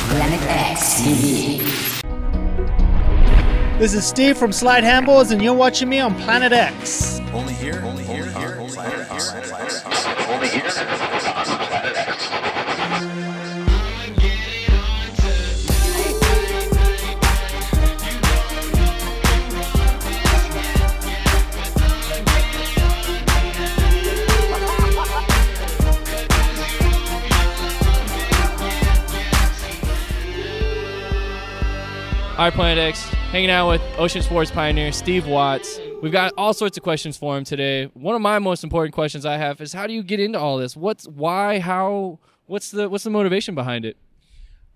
Planet X TV. This is Steve from Slyde Handballs, and you're watching me on Planet X. Only here on Planet X. Only here on Planet X. All right, Planet X, hanging out with ocean sports pioneer Steve Watts. We've got all sorts of questions for him today. One of my most important questions I have is, how do you get into all this? What's the motivation behind it?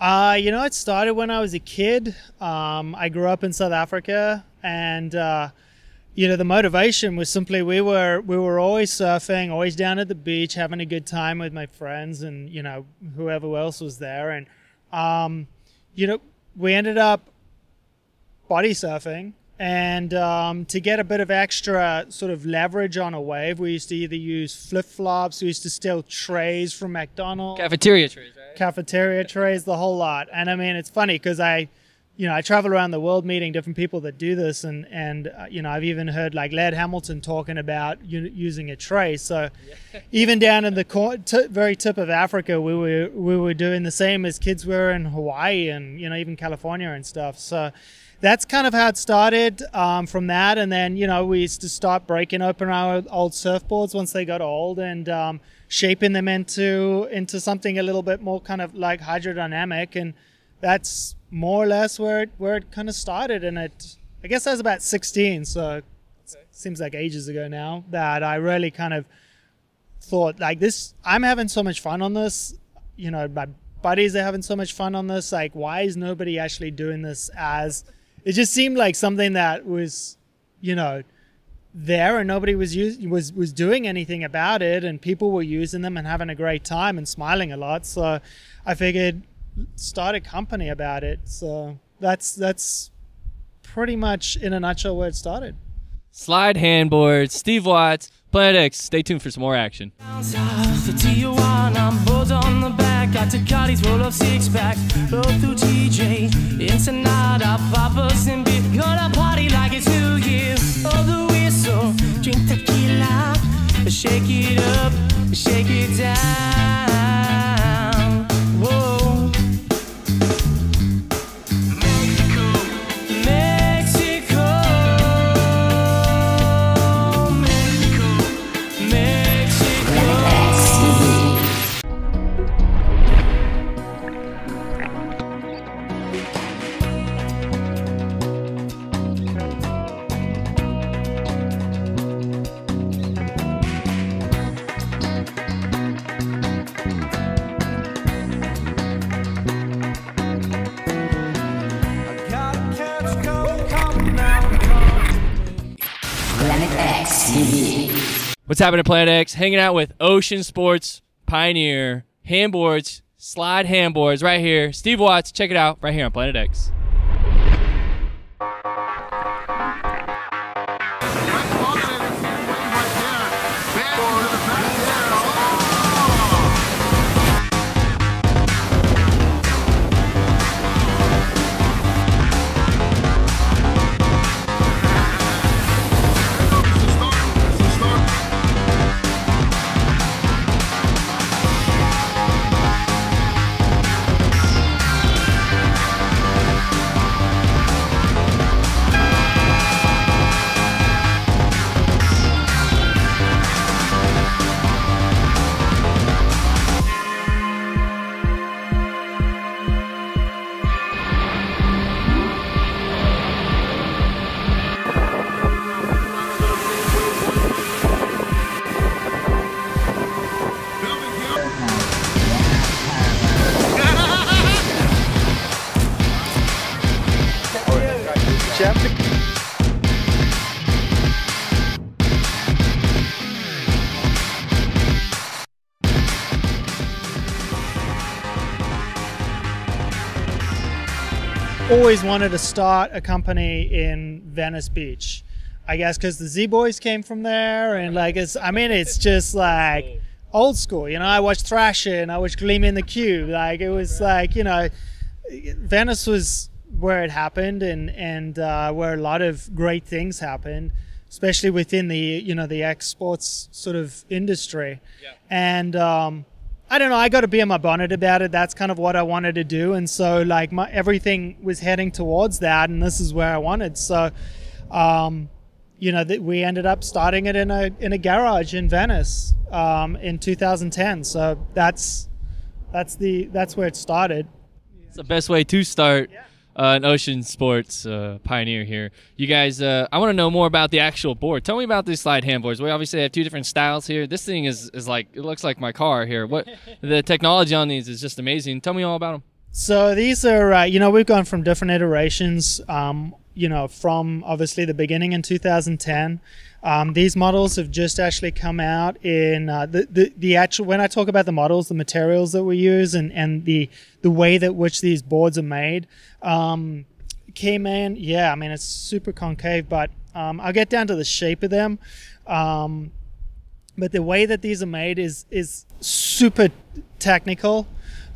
It started when I was a kid. I grew up in South Africa, and the motivation was simply we were always surfing, always down at the beach, having a good time with my friends and whoever else was there, and we ended up body surfing, and to get a bit of extra sort of leverage on a wave, we used to either use flip-flops, we used to steal trays from McDonald's. Cafeteria trays, right? Cafeteria trays, the whole lot. And I mean, it's funny because I travel around the world meeting different people that do this, and I've even heard like Laird Hamilton talking about using a tray. So even down in the very tip of Africa, we were doing the same as kids were in Hawaii and even California and stuff. So that's kind of how it started from that. And then we used to start breaking open our old surfboards once they got old, and shaping them into something a little bit more kind of like hydrodynamic, and that's more or less where it kind of started. And I guess I was about 16, so it seems like ages ago now, that I really kind of thought like this, I'm having so much fun on this, my buddies are having so much fun on this, like why is nobody actually doing this? As it just seemed like something that was there, and nobody was doing anything about it, and people were using them and having a great time and smiling a lot. So I figured start a company about it. So that's pretty much in a nutshell where it started. Slyde handboards, Steve Watts, Planet X. Stay tuned for some more action. Got Takalis, roll up six-pack, roll through TJ, Ensenada, Papas and beer, gonna party like it's New Year. Oh, the whistle, drink tequila, shake it up, shake it down. Whoa. Mexico, Mexico, Mexico, Mexico. Planet X TV. What's happening, Planet X? Hanging out with ocean sports pioneer handboards, Slyde handboards, right here. Steve Watts, check it out right here on Planet X. Always wanted to start a company in Venice Beach. I guess because the Z-Boys came from there, and like it's just like old school. I watched Thrasher and I watched Gleam in the Cube. Like it was like Venice was where it happened, and where a lot of great things happened, especially within the the exports sort of industry. Yeah. And I don't know, I got to be in my bonnet about it. That's kind of what I wanted to do, and so like everything was heading towards that, and this is where I wanted. So we ended up starting it in a garage in Venice in 2010. So that's where it started. It's the best way to start an ocean sports pioneer here. You guys, I want to know more about the actual board. Tell me about these Slyde handboards. We obviously have two different styles here. This thing is like, it looks like my car here. What the technology on these is just amazing. Tell me all about them. So these are, we've gone from different iterations, from obviously the beginning in 2010. These models have just actually come out in the actual, when I talk about the models, the materials that we use and the way that which these boards are made, came in, it's super concave, but I'll get down to the shape of them. But the way that these are made is super technical.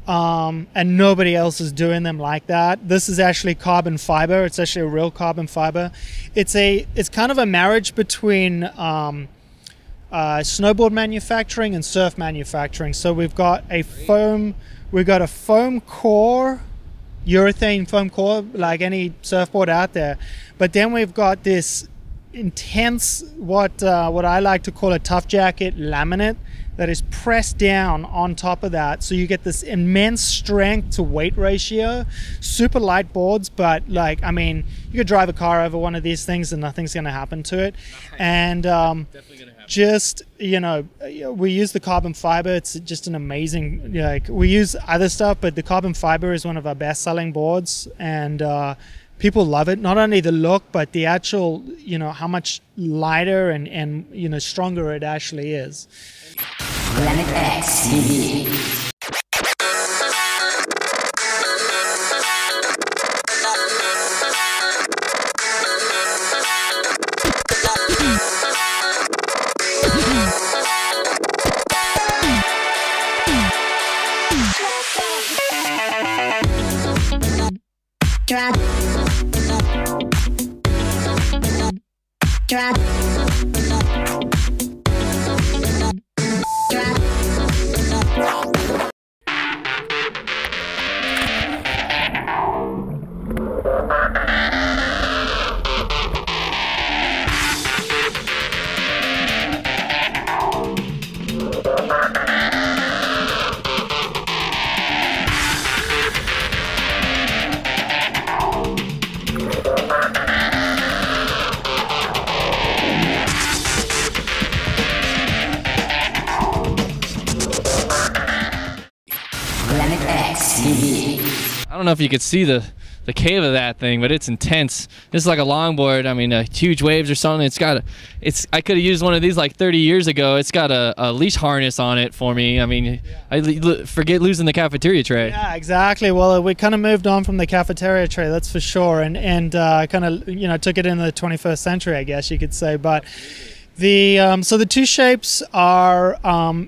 And nobody else is doing them like that. This is actually carbon fiber. It's actually a real carbon fiber. It's kind of a marriage between snowboard manufacturing and surf manufacturing. So we've got a foam core, urethane foam core, like any surfboard out there. But then we've got this intense, what I like to call a tough jacket laminate, that is pressed down on top of that, so you get this immense strength to weight ratio. Super light boards, but like, I mean, you could drive a car over one of these things and nothing's going to happen to it. And definitely gonna happen. Just, we use the carbon fiber. It's just an amazing, like, we use other stuff, but the carbon fiber is one of our best selling boards, and people love it. Not only the look, but the actual, how much lighter and stronger it actually is. Planet X TV. Drop. Drop. I don't know if you could see the cave of that thing, but it's intense. This is like a longboard. I mean, huge waves or something. I could have used one of these like 30 years ago. It's got a leash harness on it for me. I mean, I forget losing the cafeteria tray. Yeah, exactly. Well, we kind of moved on from the cafeteria tray, that's for sure, and kind of took it into the 21st century, I guess you could say. But so the two shapes are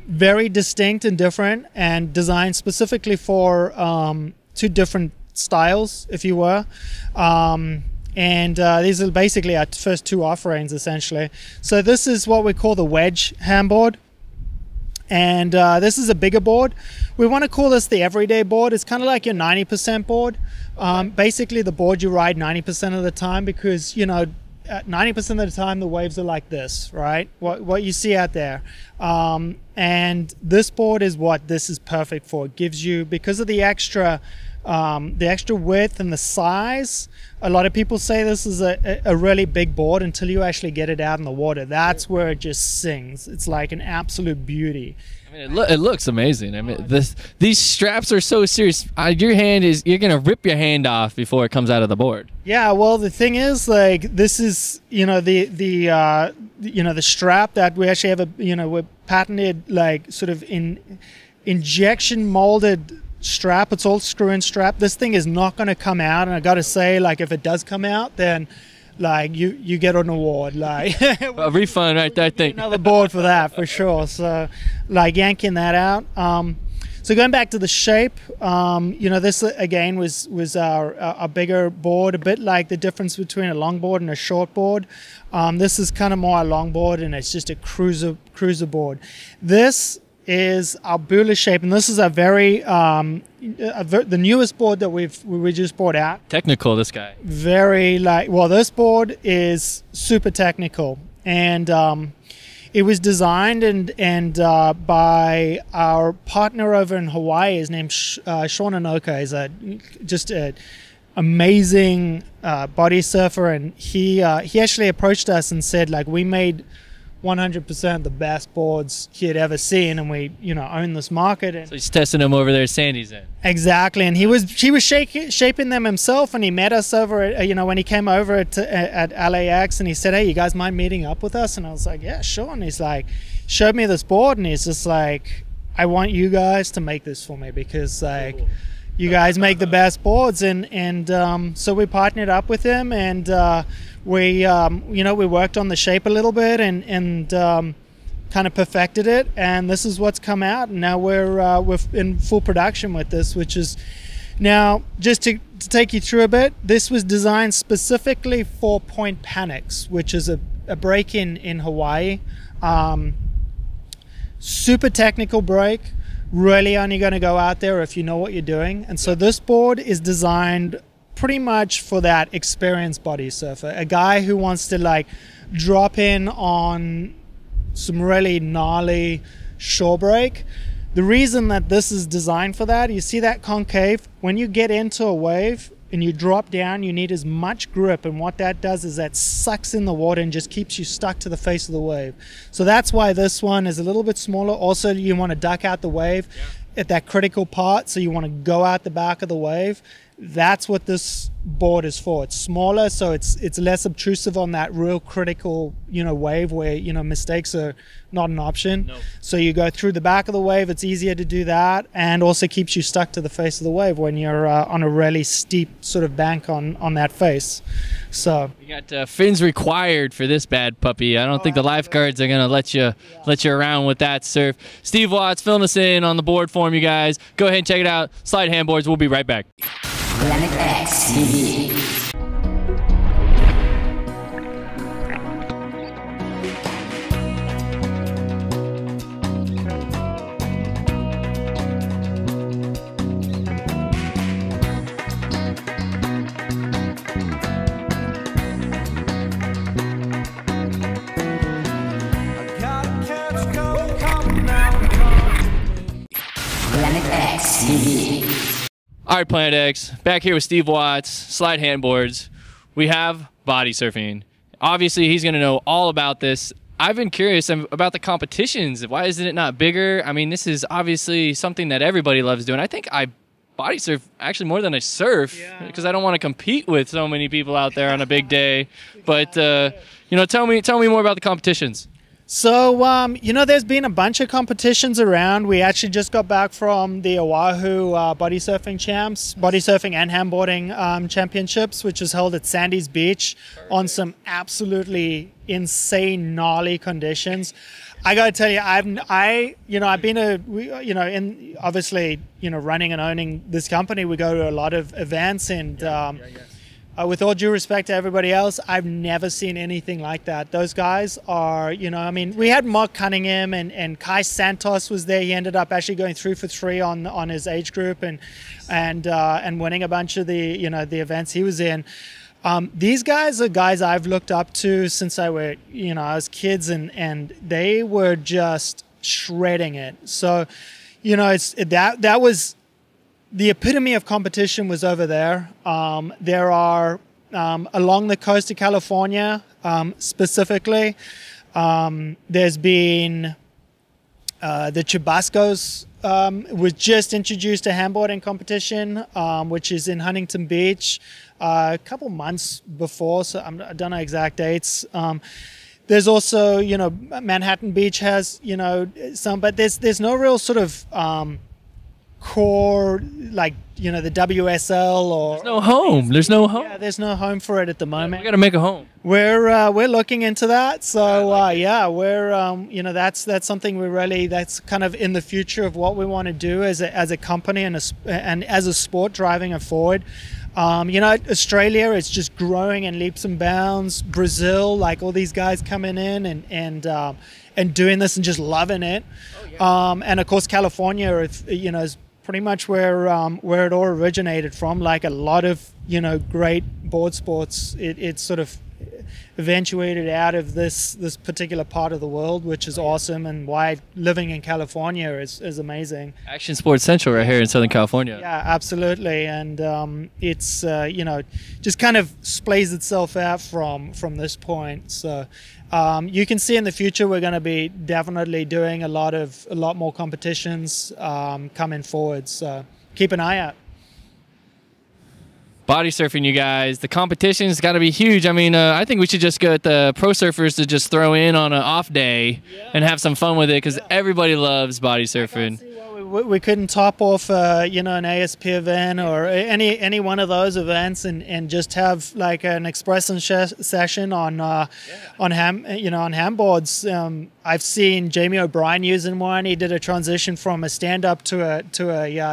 very distinct and different, and designed specifically for two different styles, if you were. These are basically our first two offerings, essentially. So this is what we call the wedge handboard, and this is a bigger board. We want to call this the everyday board. It's kind of like your 90% board. Basically the board you ride 90% of the time, because 90% of the time the waves are like this, right? What you see out there. And this board is what this is perfect for. It gives you, because of the extra width and the size, a lot of people say this is a really big board until you actually get it out in the water. That's where it just sings. It's like an absolute beauty. I mean, it looks amazing. I mean, these straps are so serious. You're gonna rip your hand off before it comes out of the board. Yeah, well, the thing is, like, this is the strap that we actually have we're patented, like, sort of injection molded strap. It's all screw-in strap. This thing is not going to come out, and I got to say, like, if it does come out, then like you get an award, like a refund right there. I think another board for that for sure. So like yanking that out. So going back to the shape, this again was our bigger board, a bit like the difference between a long board and a short board. This is kind of more a long board, and it's just a cruiser board. This is our Bula shape, and this is a very the newest board that we just brought out. Technical, this guy. Very this board is super technical, and it was designed and by our partner over in Hawaii. His name's Sean Anoka. He's just an amazing body surfer, and he actually approached us and said, like, we made 100% the best boards he had ever seen, and we own this market. And so he's testing them over there, Sandy's in. Exactly, and he was shaping them himself, and he met us over at, when he came over at LAX, and he said, hey, you guys mind meeting up with us? And I was like, yeah, sure. And he's like, showed me this board, and he's just like, I want you guys to make this for me, because like you guys make the best boards. And so we partnered up with him, and we worked on the shape a little bit and kind of perfected it, and this is what's come out. And now we're in full production with this, which is now, just to take you through a bit, this was designed specifically for point panics, which is a break in Hawaii. Super technical break, really only going to go out there if you know what you're doing. And so this board is designed pretty much for that experienced body surfer, a guy who wants to like drop in on some really gnarly shore break. The reason that this is designed for that, you see that concave, when you get into a wave and you drop down, you need as much grip, and what that does is that sucks in the water and just keeps you stuck to the face of the wave. So that's why this one is a little bit smaller. Also, you want to duck out the wave at that critical part, so you want to go out the back of the wave. That's what this board is for. It's smaller, so it's less obtrusive on that real critical wave where mistakes are not an option. Nope. So you go through the back of the wave. It's easier to do that, and also keeps you stuck to the face of the wave when you're on a really steep sort of bank on that face. So you got fins required for this bad puppy. I don't think the lifeguards are gonna let you around with that surf. Steve Watts filling us in on the board for him, you guys. Go ahead and check it out. Slyde Handboards. We'll be right back. Planet X TV. Planet X TV. All right, Planet X, back here with Steve Watts, Slyde Handboards. We have body surfing. Obviously, he's going to know all about this. I've been curious about the competitions. Why isn't it not bigger? I mean, this is obviously something that everybody loves doing. I think I body surf actually more than I surf, because I don't want to compete with so many people out there on a big day. But, tell me more about the competitions. So, there's been a bunch of competitions around. We actually just got back from the Oahu body surfing and handboarding championships, which was held at Sandy's Beach on some absolutely insane, gnarly conditions. I got to tell you, I've been obviously, running and owning this company, we go to a lot of events, and with all due respect to everybody else, I've never seen anything like that. Those guys are, we had Mark Cunningham and Kai Santos was there. He ended up actually going 3 for 3 on his age group and winning a bunch of the events he was in. These guys are guys I've looked up to since I was kids, and they were just shredding it. So, that was the epitome of competition was over there. There are, along the coast of California, specifically, there's been the Chubascos was just introduced a handboarding competition, which is in Huntington Beach, a couple months before, so I don't know exact dates. There's also, Manhattan Beach has, some, but there's no real sort of core, like, you know, the WSL or There's no home. There's no home. yeah, there's no home for it at the moment. We got to make a home. We're looking into that. So yeah, we're you know, that's something that's kind of in the future of what we want to do as a company and as a sport, driving it forward. You know, Australia is just growing in leaps and bounds. Brazil, like all these guys coming in and doing this and just loving it. And of course, California, you know, is pretty much where it all originated from. Like a lot of, you know, great board sports, it sort of eventuated out of this particular part of the world, which is awesome, and why living in California is amazing. Action Sports Central right here in Southern California. Yeah, absolutely. And it's you know, just kind of splays itself out from this point. So you can see in the future we're going to be definitely doing a lot more competitions coming forward. So keep an eye out. Body surfing, you guys. The competition's got to be huge. I mean, I think we should just get the pro surfers to just throw in on an off day and have some fun with it, because everybody loves body surfing. We couldn't top off, you know, an ASP event or any one of those events and just have like an expression session on handboards. I've seen Jamie O'Brien using one. He did a transition from a stand up to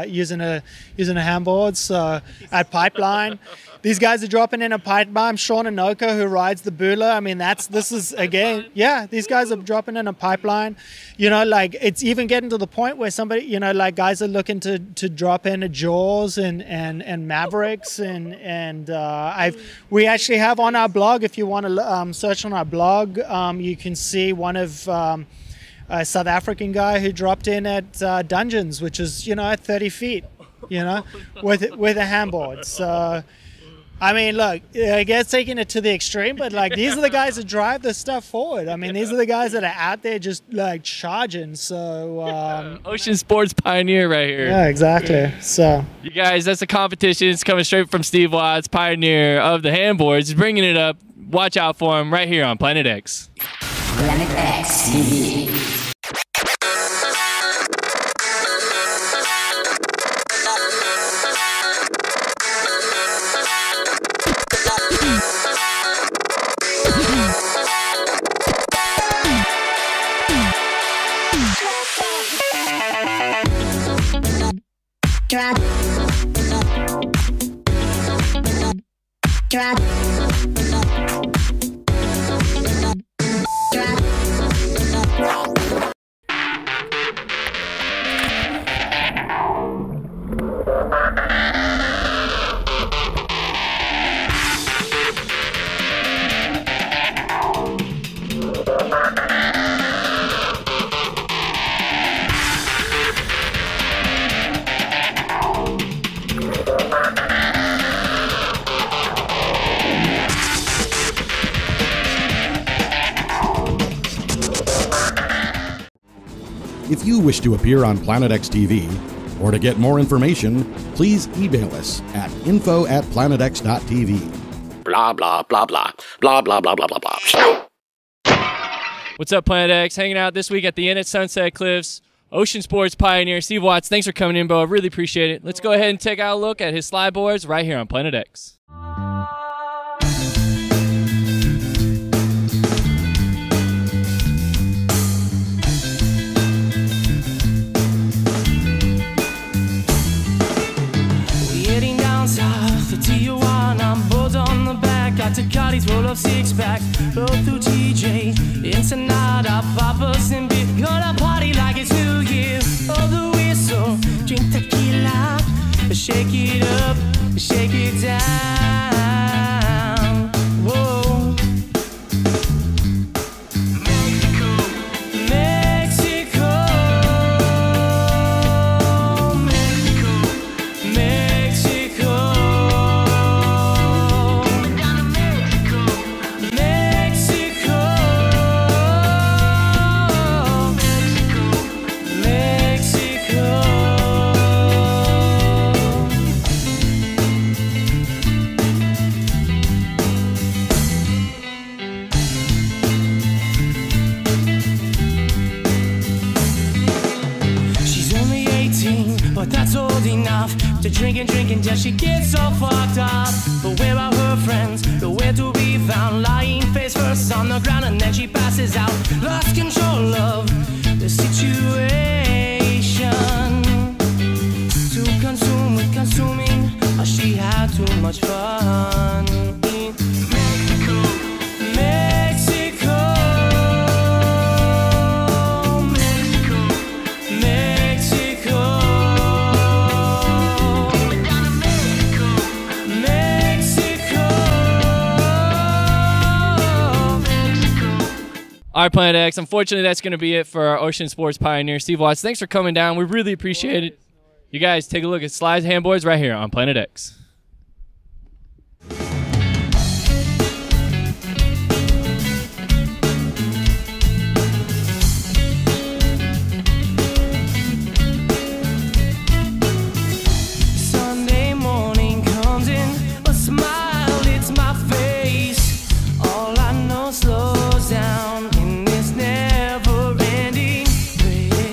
using a handboard. So at Pipeline, these guys are dropping in a pipeline. Sean Anoka, who rides the Bula. I mean, this is again, yeah, these guys are dropping in a pipeline. You know, like it's even getting to the point where somebody, you know, like guys are looking to drop in a Jaws and Mavericks and we actually have on our blog, if you want to search on our blog, you can see one of a South African guy who dropped in at Dungeons, which is, you know, at 30 feet, you know, with a handboard. So I mean, look, I guess taking it to the extreme, but like these are the guys that drive this stuff forward. I mean, these are the guys that are out there just like charging. So Ocean Sports Pioneer right here. yeah, exactly. So You guys, that's a competition. It's coming straight from Steve Watts, pioneer of the handboards. He's bringing it up. Watch out for him right here on Planet X. Planet X TV. Drop. Drop. If you wish to appear on Planet X TV or to get more information, please email us at info@planetx.tv. Blah, blah, blah, blah. Blah, blah, blah, blah, blah, blah. What's up, Planet X? Hanging out this week at the Inn at Sunset Cliffs. Ocean Sports Pioneer, Steve Watts. Thanks for coming in, Bo. I really appreciate it. Let's go ahead and take out a look at his Slyde boards right here on Planet X. Heading down south to Tijuana, boards on the back, got Ducatis, roll up six-pack, roll through TJ, Ensenada, Papas and beer, gonna party like it's New Year. Oh, the whistle, drink tequila, shake it up, shake it down. Whoa. Mexico, Mexico, Mexico, Mexico. Down to Mexico, Mexico, Mexico, Mexico. it's so fucked up. But where are her friends? Nowhere to be found. Lying face first on the ground, and then she passes out. Lost control of the situation. Too consumed with consuming, she had too much fun. Mexico, Mexico, Mexico, Mexico, Mexico, Mexico, Mexico. All right, Planet X. Unfortunately, that's going to be it for our ocean sports pioneer, Steve Watts. Thanks for coming down. We really appreciate it. You guys take a look at Slyde Handboards right here on Planet X. Sunday morning comes in, a smile hits my face. All I know slows down in this never-ending race.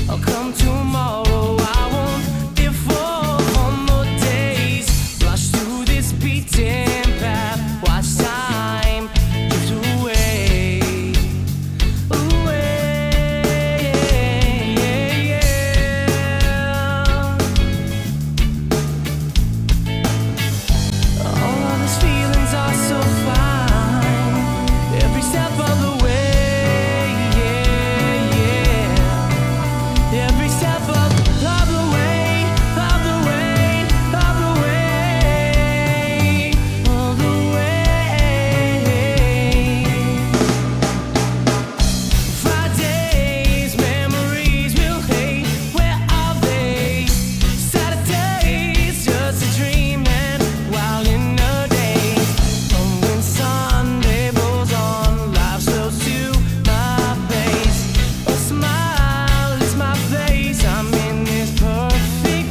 I'll come tomorrow, I won't be for more days. Rush through this beaten path, watch time drift away, All of these feelings are so fine, every step of the way, every step of the way, of the way, of the way, of the way. Fridays, memories will hate, where are they? Saturdays, just a dream, and while in the day, when Sunday rolls on, life slows to my face. A smile is my face, I'm in this perfect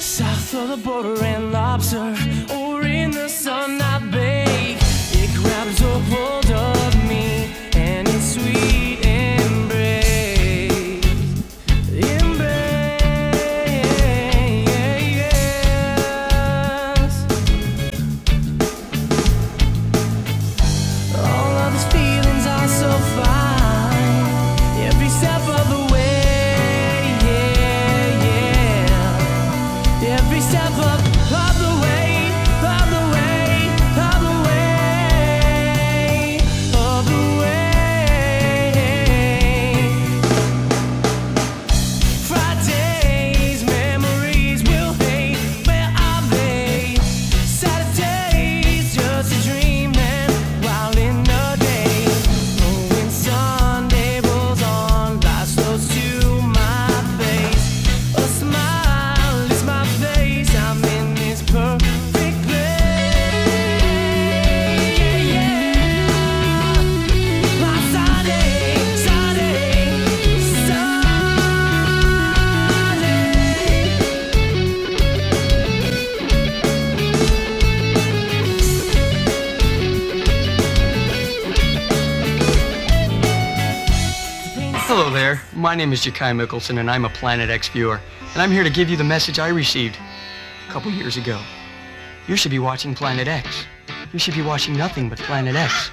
south of the border and lobster, or in the sun I bake. It grabs a hold of me and its sweet embrace, All of these feelings are so fine, every step of the way, every step of the way, of the way, of the way, of the way. Fridays, memories will hate, where are they? Saturdays, just a dream, and while in the day, when Sunday rolls on, life slows to my face. A smile is my face, I'm in this perfect place. My Sunday, Sunday, Hello there, my name is Ja'Kai Mickelson and I'm a Planet X viewer, and I'm here to give you the message I received a couple years ago. You should be watching Planet X. You should be watching nothing but Planet X.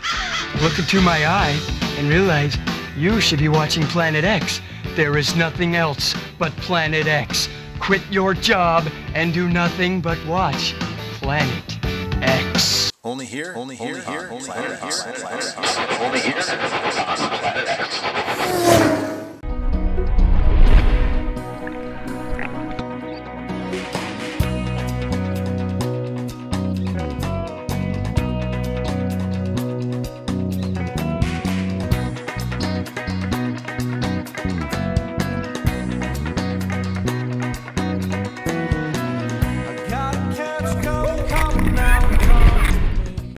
Look into my eye and realize you should be watching Planet X. There is nothing else but Planet X. Quit your job and do nothing but watch Planet X. Only here, only here, only here, only here, only here on Planet X.